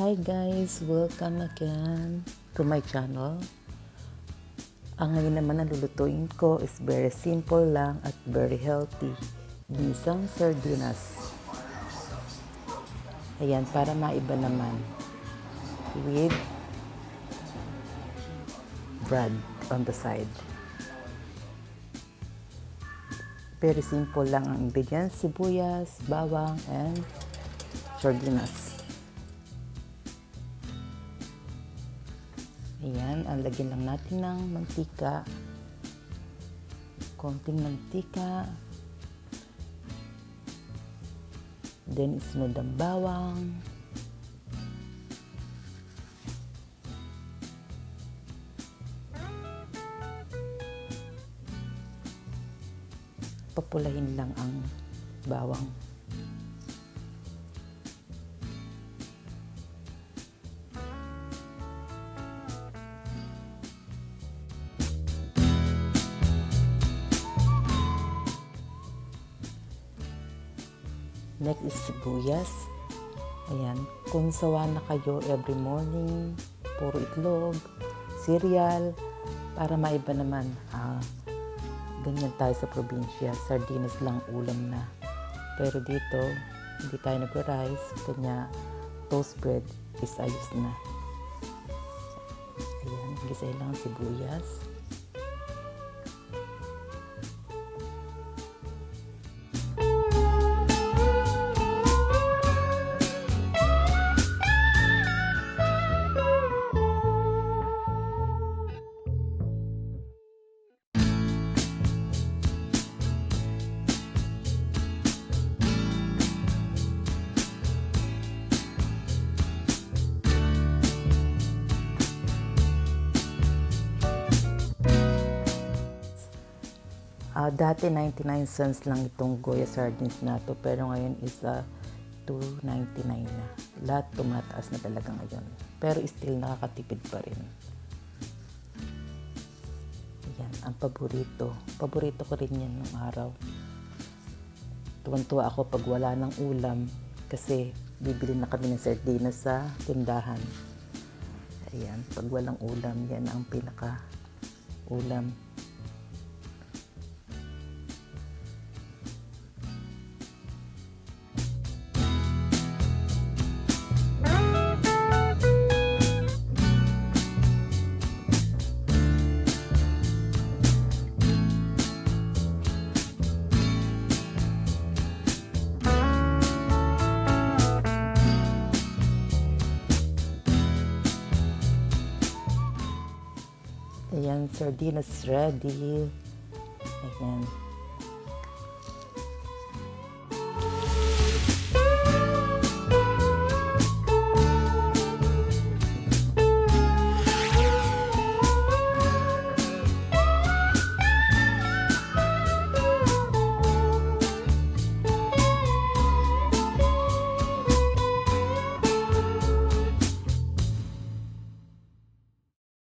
Hi guys! Welcome again to my channel. Ang ngayon naman na lulutuin ko is very simple lang at very healthy. Ginisang sardinas. Ayan, para maiba naman. With bread on the side. Very simple lang ang ingredients: sibuyas, bawang, and sardinas. Ayan, lagyan lang natin ng mantika. Konting mantika. Then, isunod ang bawang. Papulahin lang ang bawang. Next is sibuyas. Ayan, kung sawa na kayo every morning, puro itlog, cereal, para maiba naman. Ganyan tayo sa probinsya, sardinas lang ulam na. Pero dito, hindi tayo nag-rice, kanya toast bread is ayos na. Ayan, gisahin lang ang sibuyas. Dati 99 cents lang itong GOYA sardines na to, pero ngayon is $2.99 na. Lahat tumataas na talaga ngayon. Pero still nakakatipid pa rin. Ayan, ang paborito. Paborito ko rin yan nung araw. Tuwan-tuwa ako pag wala ng ulam kasi bibili na kami ng sardinas sa tindahan. Ayan, pag walang ulam, yan ang pinaka-ulam. Ayan, sardinas ready. Ayan.